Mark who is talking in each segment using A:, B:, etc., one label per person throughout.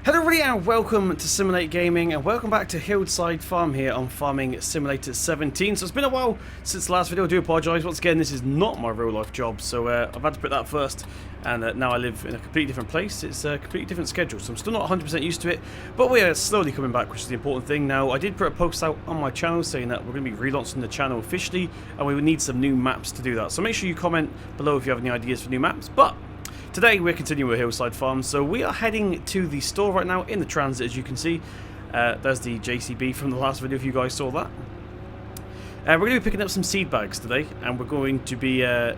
A: Hello everybody and welcome to Simulate Gaming and welcome back to Hillside Farm here on Farming Simulator 17. So it's been a while since the last video, I do apologise. Once again, this is not my real life job, so I've had to put that first, and now I live in a completely different place. It's a completely different schedule, so I'm still not 100% used to it, but we are slowly coming back, which is the important thing. Now, I did put a post out on my channel saying that we're going to be relaunching the channel officially, and we would need some new maps to do that. So make sure you comment below if you have any ideas for new maps, but today we're continuing with Hillside Farm, so we are heading to the store right now in the transit, as you can see. There's the JCB from the last video, if you guys saw that. We're going to be picking up some seed bags today, and we're going to be, well,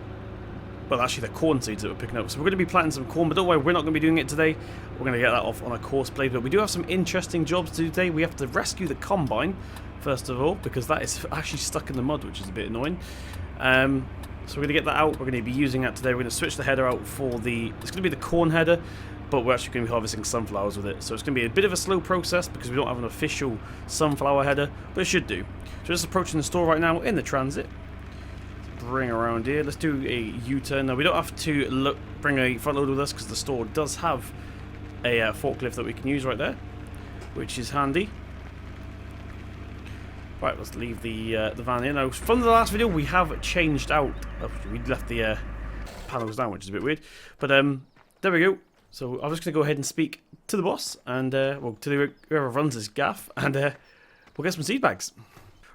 A: actually the corn seeds that we're picking up. So we're going to be planting some corn, but don't worry, we're not going to be doing it today. We're going to get that off on a course play, but we do have some interesting jobs to do today. We have to rescue the combine, first of all, because that is actually stuck in the mud, which is a bit annoying. So we're going to get that out. We're going to be using that today. We're going to switch the header out for the... It's going to be the corn header, but we're actually going to be harvesting sunflowers with it. So it's going to be a bit of a slow process because we don't have an official sunflower header, but it should do. So just approaching the store right now in the transit. Let's bring around here. Let's do a U-turn. Now we don't have to bring a front loader with us because the store does have a forklift that we can use right there, which is handy. Right, let's leave the van here. Now, from the last video, we have changed out. Oh, we left the panels down, which is a bit weird. But there we go. So I'm just going to go ahead and speak to the boss, and well, to whoever runs this gaff, and we'll get some seed bags.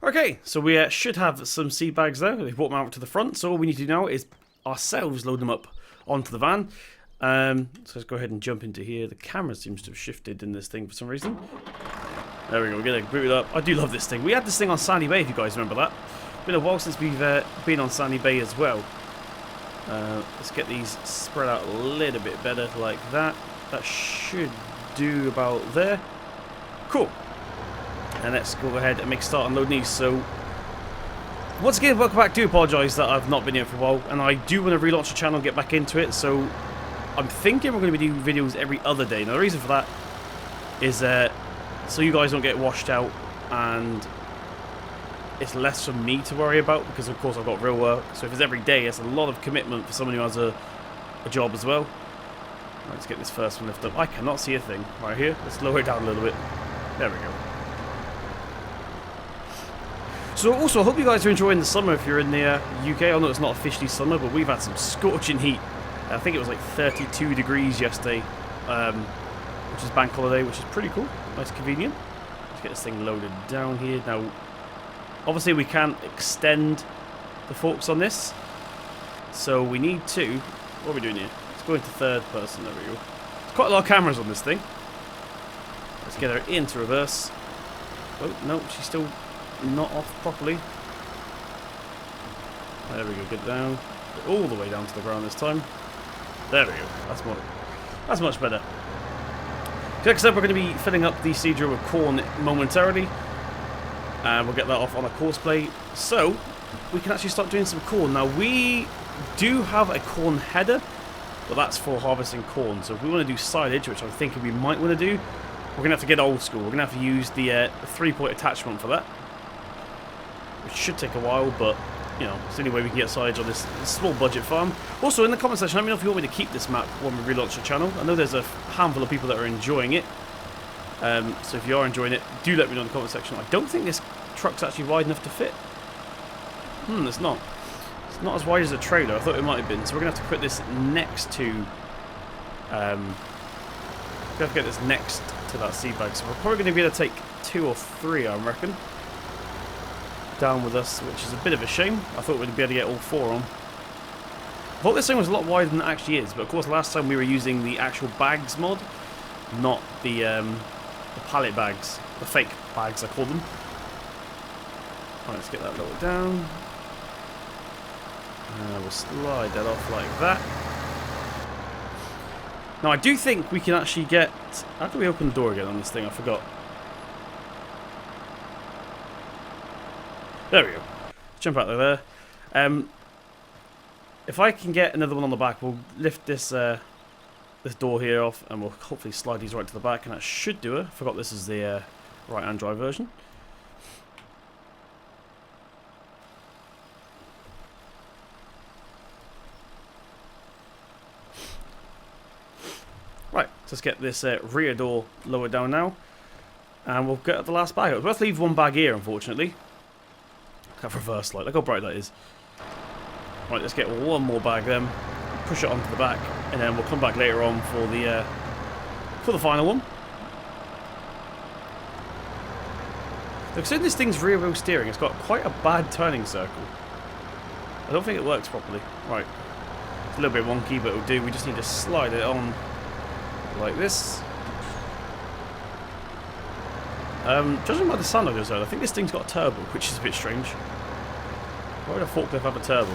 A: Okay, so we should have some seed bags there. We've brought them out to the front. So all we need to do now is ourselves load them up onto the van. So let's go ahead and jump into here. The camera seems to have shifted in this thing for some reason. There we go, we're going to boot it up. I do love this thing. We had this thing on Sandy Bay, if you guys remember that. It's been a while since we've been on Sandy Bay as well. Let's get these spread out a little bit better, like that. That should do about there. Cool. And let's go ahead and make a start on loading these. So, once again, welcome back. I do apologise that I've not been here for a while. And I do want to relaunch the channel and get back into it. So, I'm thinking we're going to be doing videos every other day. Now, the reason for that is... so you guys don't get washed out, and it's less for me to worry about because of course I've got real work. So if it's every day, it's a lot of commitment for someone who has a job as well. Let's get this first one lifted up. I cannot see a thing right here. Let's lower it down a little bit. There we go. So also, I hope you guys are enjoying the summer if you're in the UK. I know it's not officially summer, but we've had some scorching heat. I think it was like 32 degrees yesterday, which is bank holiday, which is pretty cool. Nice, convenient. Let's get this thing loaded down here. Now, obviously we can't extend the forks on this, so we need to... What are we doing here? Let's go into third person. There we go. There's quite a lot of cameras on this thing. Let's get her into reverse. Oh, no, she's still not off properly. There we go, get down. All the way down to the ground this time. There we go. That's much better. Like I said, we're going to be filling up the seed drill with corn momentarily, and we'll get that off on a course play, so we can actually start doing some corn. Now, we do have a corn header, but that's for harvesting corn. So if we want to do silage, which I'm thinking we might want to do, we're going to have to get old school. We're going to have to use the 3-point attachment for that, which should take a while, but you know, it's the only way we can get silage on this small budget farm. Also, in the comment section, let me know if you want me to keep this map when we relaunch the channel. I know there's a handful of people that are enjoying it. So if you are enjoying it, do let me know in the comment section. I don't think this truck's actually wide enough to fit. It's not. It's not as wide as a trailer. I thought it might have been. So we're going to have to put this next to... we have to get this next to that seed bag. So we're probably going to be able to take 2 or 3, I reckon, down with us, which is a bit of a shame. I thought we'd be able to get all 4 on. I thought this thing was a lot wider than it actually is, but of course last time we were using the actual bags mod, not the pallet bags, the fake bags I call them. Right, let's get that lower down. We'll slide that off like that. Now I do think we can actually get... How do we open the door again on this thing? I forgot. There we go. Jump out there. If I can get another one on the back, we'll lift this this door here off, and we'll hopefully slide these right to the back, and that should do it. I forgot this is the right-hand drive version. Right, let's get this rear door lowered down now. And we'll get the last bag out. We'll have to leave one bag here, unfortunately. That reverse light. Look how bright that is. Right, let's get one more bag then. Push it onto the back. And then we'll come back later on for the final one. Considering this thing's rear wheel steering, it's got quite a bad turning circle. I don't think it works properly. Right. It's a little bit wonky, but it'll do. We just need to slide it on like this. Judging by the sound of it, I think this thing's got a turbo, which is a bit strange. Why would a forklift have a turbo?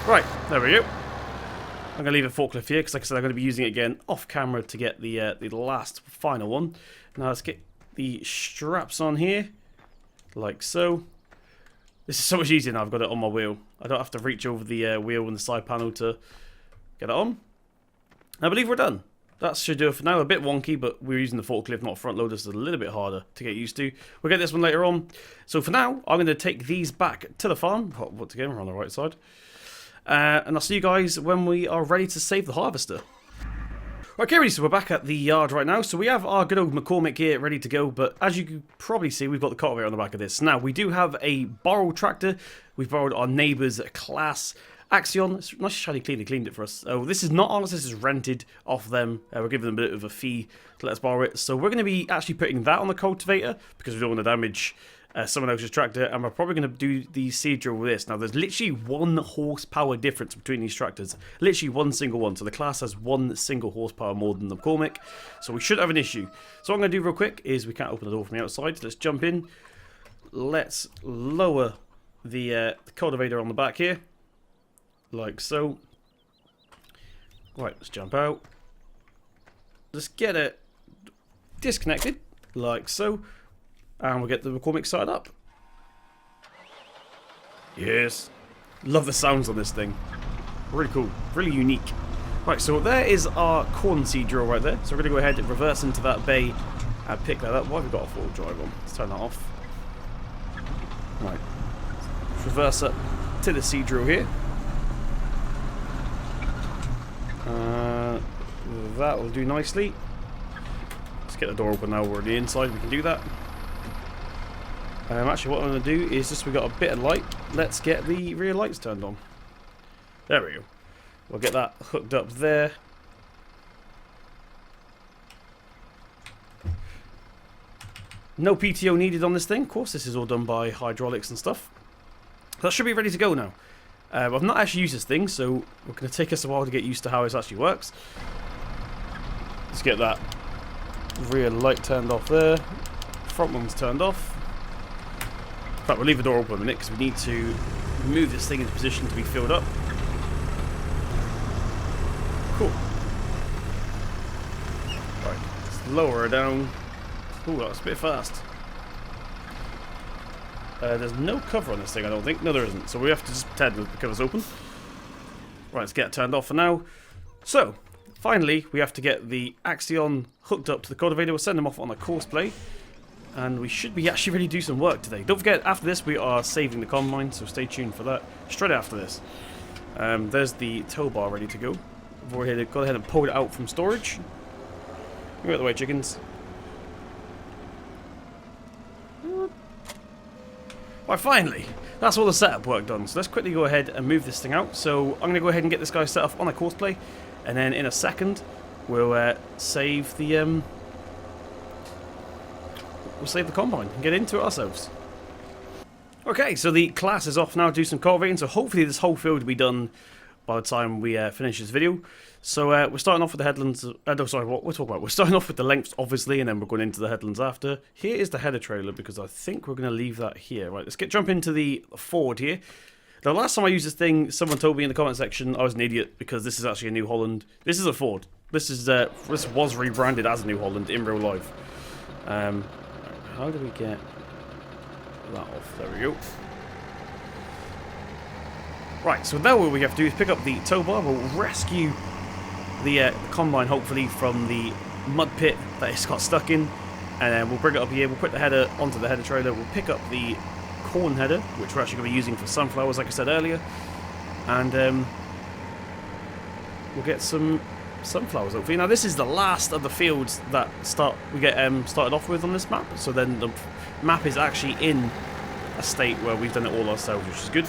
A: Right, there we go. I'm going to leave a forklift here because, like I said, I'm going to be using it again off camera to get the last final one. Now let's get the straps on here, like so. This is so much easier now. I've got it on my wheel. I don't have to reach over the wheel and the side panel to get it on. I believe we're done. That should do it for now. A bit wonky, but we're using the forklift, not front loader, so it's a little bit harder to get used to. We'll get this one later on. So for now, I'm going to take these back to the farm. Once again, we're on the right side. And I'll see you guys when we are ready to save the harvester. Okay, ready, so we're back at the yard right now. So we have our good old McCormick here ready to go, but as you can probably see, we've got the cultivator on the back of this. Now, we do have a borrowed tractor. We've borrowed our neighbour's class Axion. It's nice shiny clean. They cleaned it for us. Oh, this is not ours, this is rented off them. We're giving them a bit of a fee to let us borrow it. So we're going to be actually putting that on the cultivator because we don't want to damage someone else's tractor, and we're probably going to do the seed drill with this. Now, there's literally 1 horsepower difference between these tractors. Literally one single one. So the class has 1 single horsepower more than the McCormick. So we should have an issue. So what I'm going to do real quick is we can't open the door from the outside. So let's jump in. Let's lower the cultivator on the back here. Like so. Right, let's jump out. Let's get it disconnected. Like so. And we'll get the McCormick started up. Yes. Love the sounds on this thing. Really cool. Really unique. Right, so there is our corn seed drill right there. So we're going to go ahead and reverse into that bay and pick that up. Why have we got a full drive on? Let's turn that off. Right. Let's reverse up to the seed drill here. That will do nicely. Let's get the door open now. We're on the inside. We can do that. Actually, what I'm going to do is just, we got a bit of light. Let's get the rear lights turned on. There we go. We'll get that hooked up there. No PTO needed on this thing. Of course, this is all done by hydraulics and stuff. That should be ready to go now. I've not actually used this thing, so we're going to take us a while to get used to how this actually works. Let's get that rear light turned off there. Front one's turned off. In fact, we'll leave the door open a minute because we need to move this thing into position to be filled up. Cool. Right, let's lower her down. Ooh, that was a bit fast. There's no cover on this thing, I don't think. No, there isn't. So we have to just pretend that the cover's open. Right, let's get it turned off for now. So, finally, we have to get the Axion hooked up to the cultivator. We'll send them off on a course play. And we should be actually ready to do some work today. Don't forget, after this, we are saving the combine, so stay tuned for that. Straight after this. There's the tow bar ready to go. We've already go ahead and pull it out from storage. Move out of the way, chickens. Right, finally, that's all the setup work done. So let's quickly go ahead and move this thing out. So I'm going to go ahead and get this guy set up on a course play. And then in a second, we'll save the... We'll save the combine and get into it ourselves. Okay, so the class is off now to do some cultivating, so hopefully this whole field will be done by the time we finish this video. So we're starting off with the headlands. No, sorry, what we're talking about. We're starting off with the lengths, obviously, and then we're going into the headlands after. Here is the header trailer because I think we're going to leave that here. Right, let's jump into the Ford here. The last time I used this thing, someone told me in the comment section I was an idiot because this is actually a New Holland. This is a Ford. This was rebranded as a New Holland in real life. How do we get that off? There we go. Right, so now what we have to do is pick up the tow bar. We'll rescue the combine, hopefully, from the mud pit that it's got stuck in. And then we'll bring it up here, we'll put the header onto the header trailer, we'll pick up the corn header, which we're actually going to be using for sunflowers, like I said earlier. And we'll get some sunflowers hopefully. Now this is the last of the fields that we get started off with on this map, so then the map is actually in a state where we've done it all ourselves, which is good.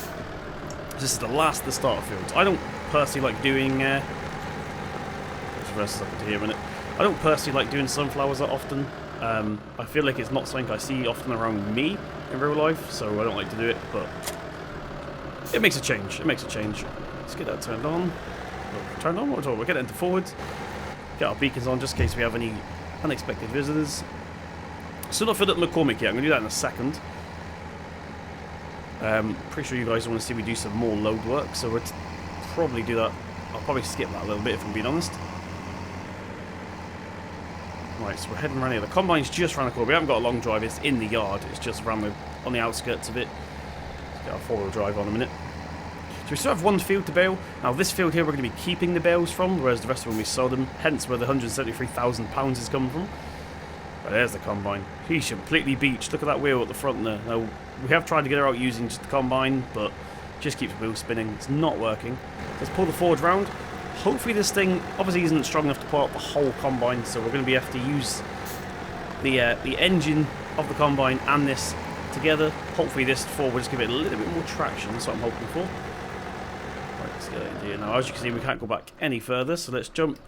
A: This is the last of the starter fields. I don't personally like doing let's rest up into here a minute. I don't personally like doing sunflowers that often. I feel like it's not something I see often around me in real life, so I don't like to do it, but it makes a change. It makes a change. Let's get that turned on. Turned on? What we'll get it into forwards. Get our beacons on just in case we have any unexpected visitors. Still not filled up McCormick yet. I'm going to do that in a second. Pretty sure you guys want to see me do some more load work, so we'll probably do that. I'll probably skip that a little bit if I'm being honest. Right, so we're heading around here. The combine's just around the corner. We haven't got a long drive. It's in the yard. It's just around on the outskirts of it. Let's get our four-wheel drive on a minute. So we still have one field to bale. Now this field here we're going to be keeping the bales from, whereas the rest of them we sold them. Hence where the £173,000 is coming from. But there's the combine. He's completely beached. Look at that wheel at the front there. Now we have tried to get her out using just the combine, but just keeps the wheel spinning. It's not working. Let's pull the forward round. Hopefully this thing obviously isn't strong enough to pull out the whole combine, so we're going to have to use the engine of the combine and this together. Hopefully this forward will just give it a little bit more traction. That's what I'm hoping for. Right, let's get it in here. Now as you can see we can't go back any further, so let's jump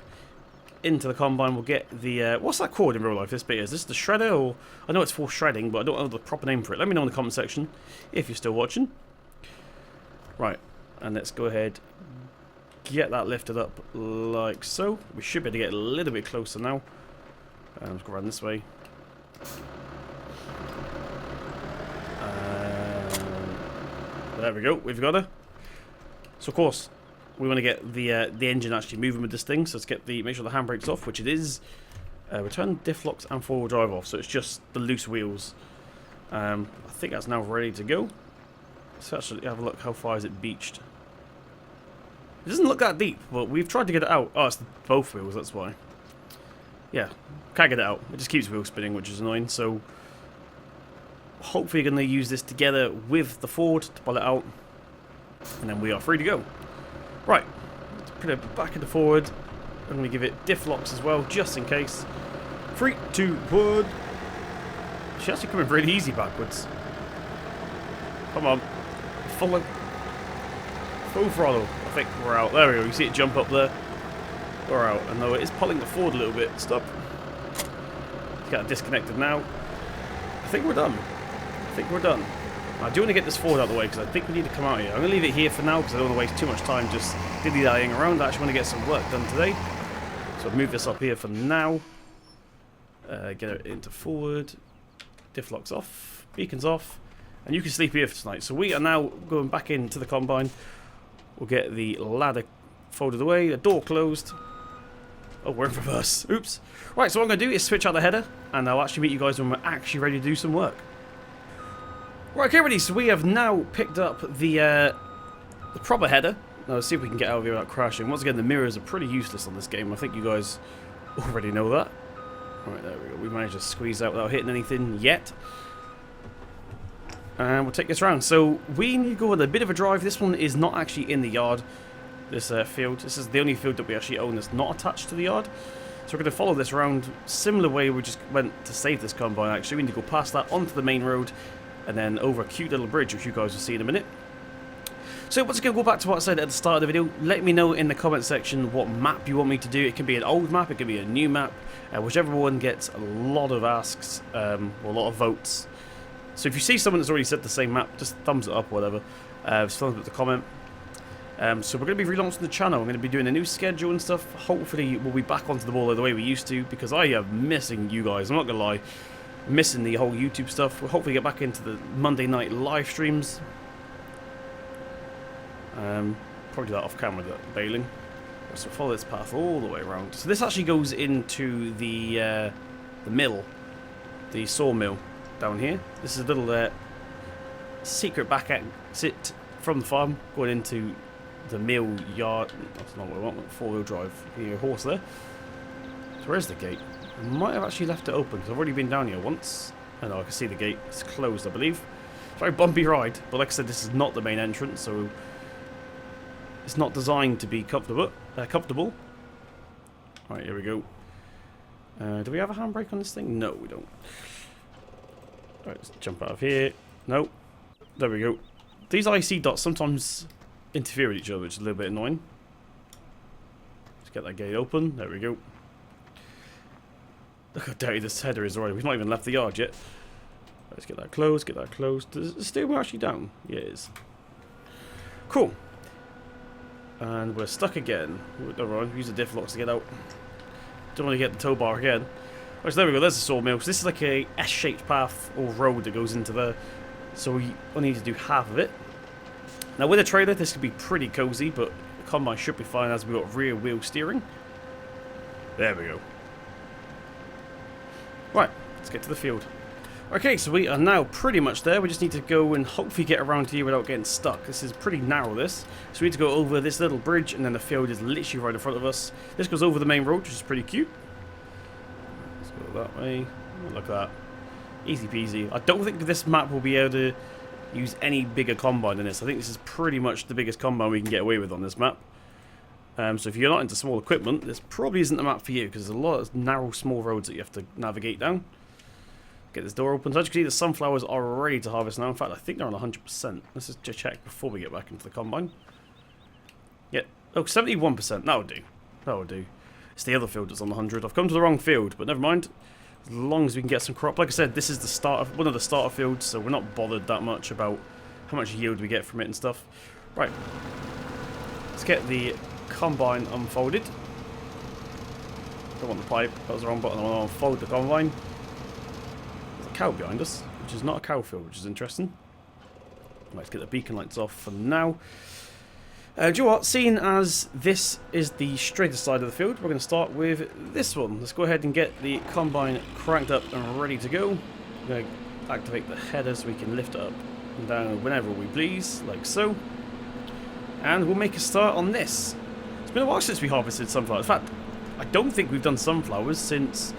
A: into the combine. We'll get the what's that called in real life, this bit? Is this the shredder? Or I know it's for shredding, but I don't know the proper name for it. Let me know in the comment section if you're still watching. Right, and let's go ahead, get that lifted up like so. We should be able to get a little bit closer now. Let's go around this way. There we go, we've got her. So of course we want to get the engine actually moving with this thing, so let's get make sure the handbrake's off, which it is. Return diff locks and four-wheel drive off, so it's just the loose wheels. I think that's now ready to go. Let's actually have a look, how far is it beached. It doesn't look that deep, but we've tried to get it out. Oh, it's both wheels, that's why. Yeah, can't get it out. It just keeps wheel spinning, which is annoying, so hopefully you're going to use this together with the Ford to pull it out, and then we are free to go. Right, let's put it back into forward. I'm going to give it diff locks as well, just in case. 3, 2, 1. She's actually coming really easy backwards. Come on. Full throttle. I think we're out. There we go. You see it jump up there. We're out. And though it is pulling the Ford a little bit. Stop. It's got disconnected now. I think we're done. I think we're done. I do want to get this Ford out of the way because I think we need to come out here. I'm going to leave it here for now because I don't want to waste too much time just dilly-dallying around. I actually want to get some work done today. So I'll move this up here for now. Get it into forward. Diff locks off. Beacons off. And you can sleep here for tonight. So we are now going back into the combine. We'll get the ladder folded away. The door closed. Oh, we're in reverse. Oops. Right, so what I'm going to do is switch out the header. And I'll actually meet you guys when we're actually ready to do some work. Right, okay, ready. So we have now picked up the proper header. Now let's see if we can get out of here without crashing. Once again, the mirrors are pretty useless on this game. I think you guys already know that. Right, there we go. We managed to squeeze out without hitting anything yet. And we'll take this round. So we need to go on a bit of a drive. This one is not actually in the yard, this field. This is the only field that we actually own that's not attached to the yard. So we're going to follow this round similar way we just went to save this combine. Actually, we need to go past that onto the main road and then over a cute little bridge, which you guys will see in a minute. So once again, go back to what I said at the start of the video. Let me know in the comment section what map you want me to do. It can be an old map, it can be a new map. Whichever one gets a lot of asks, or a lot of votes. So if you see someone that's already said the same map, just thumbs it up or whatever. Just thumbs up the comment. So we're going to be relaunching the channel. I'm going to be doing a new schedule and stuff. Hopefully we'll be back onto the ball the way we used to, because I am missing you guys. I'm not going to lie. Missing the whole YouTube stuff. We'll hopefully get back into the Monday night live streams. Probably do that off camera, that baling. So follow this path all the way around. So this actually goes into the mill, the sawmill down here. This is a little secret back exit from the farm going into the mill yard. That's not what I want. Four-wheel drive. You hear a horse there. So where's the gate? I might have actually left it open because I've already been down here once. I know I can see the gate. It's closed, I believe. Very bumpy ride, but like I said, this is not the main entrance, so it's not designed to be comfortable. Right, here we go. Do we have a handbrake on this thing? No, we don't. Right, let's jump out of here. No. There we go. These IC dots sometimes interfere with each other, which is a little bit annoying. Let's get that gate open. There we go. Look how dirty this header is already. We've not even left the yard yet. Let's get that closed, get that closed. Is the steering wheel actually down? Yeah, it is. Cool. And we're stuck again. Alright, use the diff locks to get out. Don't want to get the tow bar again. Right, so there we go, there's the sawmill. So this is like a S-shaped path or road that goes into there. So we only need to do half of it. Now with a trailer, this could be pretty cozy, but the combine should be fine as we've got rear wheel steering. There we go. Right, let's get to the field. Okay, so we are now pretty much there. We just need to go and hopefully get around here without getting stuck. This is pretty narrow, this. So we need to go over this little bridge, and then the field is literally right in front of us. This goes over the main road, which is pretty cute. Let's go that way. Look at that. Easy peasy. I don't think this map will be able to use any bigger combine than this. I think this is pretty much the biggest combine we can get away with on this map. So if you're not into small equipment, this probably isn't the map for you, because there's a lot of narrow, small roads that you have to navigate down. Get this door open. So as you can see, the sunflowers are ready to harvest now. In fact, I think they're on 100%. Let's just check before we get back into the combine. Yeah. Oh, 71%. That would do. That would do. It's the other field that's on 100. I've come to the wrong field, but never mind. As long as we can get some crop. Like I said, this is the start of one of the starter fields, so we're not bothered that much about how much yield we get from it and stuff. Right. Let's get the combine unfolded. Don't want the pipe. That was the wrong button. I want to unfold the combine. Cow behind us, which is not a cow field, which is interesting. Let's get the beacon lights off for now. Do you know what? Seeing as this is the straightest side of the field, we're going to start with this one. Let's go ahead and get the combine cranked up and ready to go. I'm going to activate the header so we can lift it up and down whenever we please, like so. And we'll make a start on this. It's been a while since we harvested sunflowers. In fact, I don't think we've done sunflowers since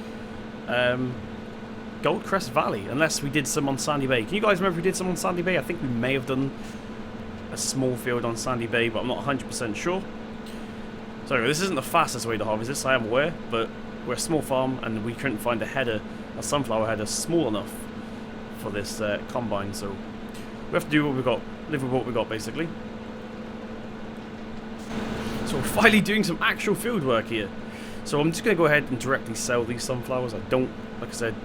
A: Goldcrest Valley, unless we did some on Sandy Bay. Can you guys remember if we did some on Sandy Bay? I think we may have done a small field on Sandy Bay, but I'm not 100% sure. So anyway, this isn't the fastest way to harvest this, I am aware, but we're a small farm and we couldn't find a sunflower header small enough for this combine, so we have to do what we've got, live with what we've got basically. So we're finally doing some actual field work here. So I'm just going to go ahead and directly sell these sunflowers. I don't, like I said,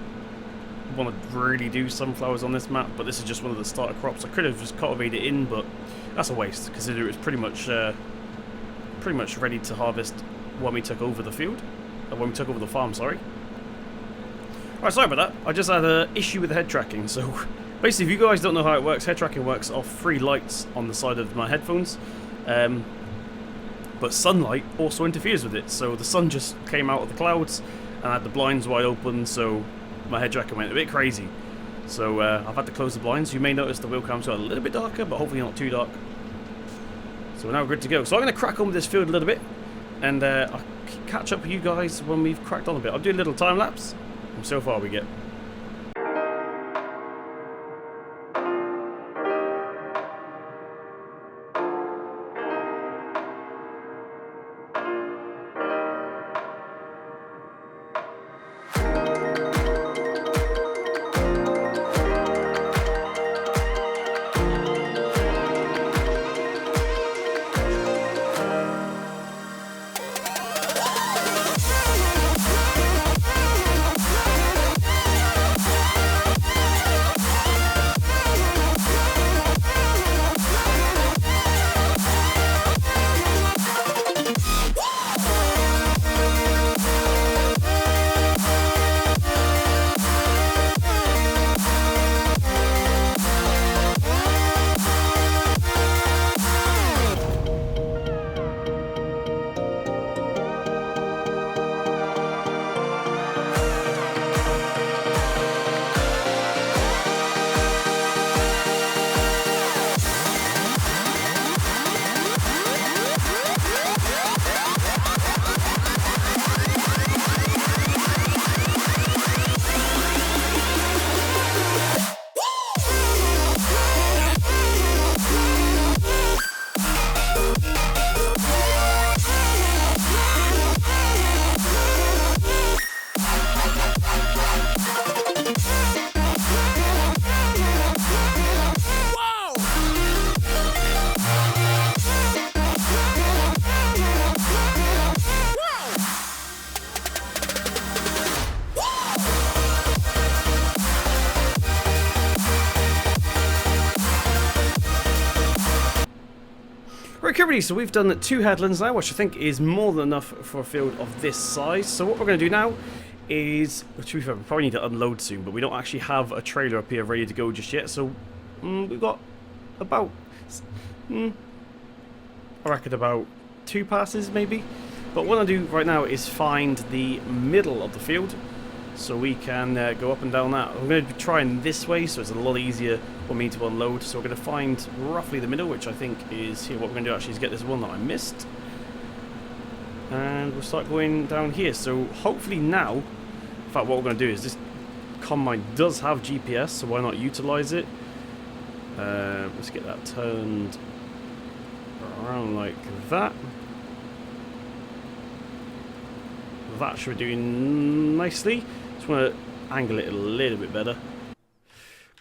A: want to really do sunflowers on this map, but this is just one of the starter crops. I could have just cultivated it in, but that's a waste, considering it was pretty much ready to harvest when we took over the field, when we took over the farm, sorry. Alright, sorry about that. I just had an issue with the head tracking. So basically, if you guys don't know how it works, head tracking works off 3 lights on the side of my headphones, but sunlight also interferes with it. So the sun just came out of the clouds and I had the blinds wide open, so my head tracker went a bit crazy. So I've had to close the blinds. You may notice the wheel cam's got a little bit darker, but hopefully not too dark. So we're now good to go. So I'm going to crack on with this field a little bit, and I'll catch up with you guys when we've cracked on a bit. I'll do a little time lapse, and so far we get. Okay, everybody, so we've done 2 headlands now, which I think is more than enough for a field of this size. So what we're going to do now is, to be fair, we probably need to unload soon, but we don't actually have a trailer up here ready to go just yet. So we've got about, I reckon about 2 passes maybe. But what I do right now is find the middle of the field, so we can go up and down that. I'm going to be trying this way, so it's a lot easier for me to unload. So we're going to find roughly the middle, which I think is here. What we're going to do actually is get this one that I missed. And we'll start going down here. So hopefully now, in fact what we're going to do is this combine does have GPS, so why not utilize it? Let's get that turned around like that. That should be doing nicely. Just want to angle it a little bit better.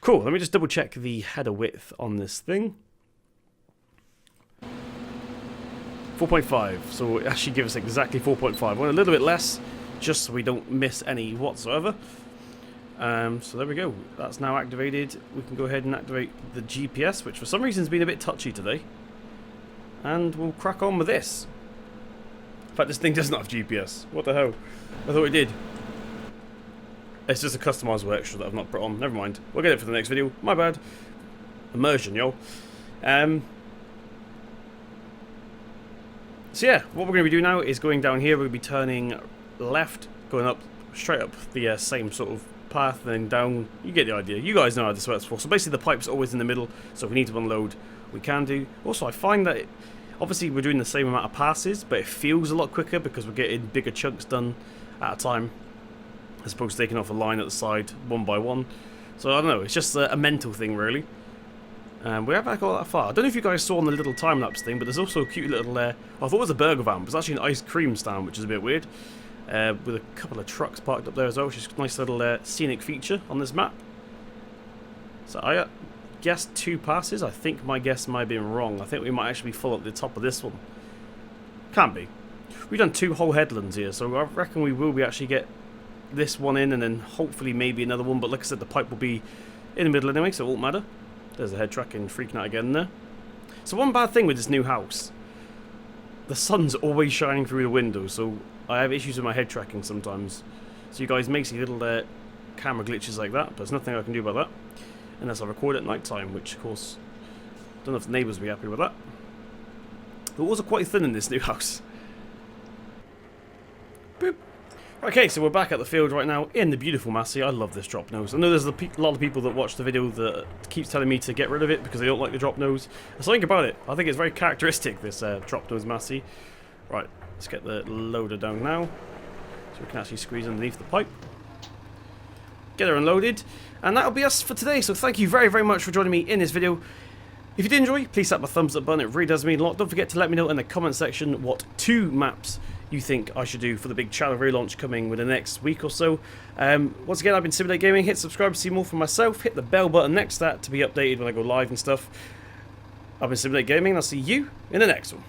A: Cool, let me just double check the header width on this thing. 4.5, so it actually gives us exactly 4.5. I want a little bit less, just so we don't miss any whatsoever. So there we go, that's now activated. We can go ahead and activate the GPS, which for some reason has been a bit touchy today. And we'll crack on with this. In fact, this thing does not have GPS. What the hell? I thought it did. It's just a customizable extra that I've not put on. Never mind. We'll get it for the next video. My bad. Immersion, yo. So yeah, what we're going to be doing now is going down here. We'll be turning left, going up, straight up the same sort of path, then down. You get the idea. You guys know how this works for. So basically the pipe's always in the middle, so if we need to unload, we can do. Also, I find that obviously we're doing the same amount of passes, but it feels a lot quicker because we're getting bigger chunks done at a time, as opposed to taking off a line at the side one by one. So I don't know, it's just a mental thing really. We haven't got that far. I don't know if you guys saw on the little time-lapse thing, but there's also a cute little, I thought it was a burger van, but it's actually an ice cream stand, which is a bit weird. With a couple of trucks parked up there as well, which is a nice little scenic feature on this map. So I guessed 2 passes. I think my guess might have been wrong. I think we might actually be full at the top of this one. Can't be. We've done 2 whole headlands here, so I reckon we will be actually get this one in, and then hopefully maybe another one. But like I said, the pipe will be in the middle anyway, so it won't matter. There's the head tracking freaking out again there. So one bad thing with this new house, the sun's always shining through the window, so I have issues with my head tracking sometimes. So you guys may see little camera glitches like that, but there's nothing I can do about that. Unless I record at night time, which of course, don't know if the neighbours will be happy with that. The walls are quite thin in this new house. Boop. Okay, so we're back at the field right now in the beautiful Massey. I love this drop nose. I know there's a lot of people that watch the video that keeps telling me to get rid of it because they don't like the drop nose. There's something about it. I think it's very characteristic, this drop nose Massey. Right, let's get the loader down now, so we can actually squeeze underneath the pipe. Get her unloaded, and that'll be us for today. So thank you very, very much for joining me in this video. If you did enjoy, please slap my thumbs up button. It really does mean a lot. Don't forget to let me know in the comment section what 2 maps you think I should do for the big channel relaunch coming within the next week or so. Once again, I've been Simulate Gaming. Hit subscribe to see more from myself. Hit the bell button next to that to be updated when I go live and stuff. I've been Simulate Gaming, and I'll see you in the next one.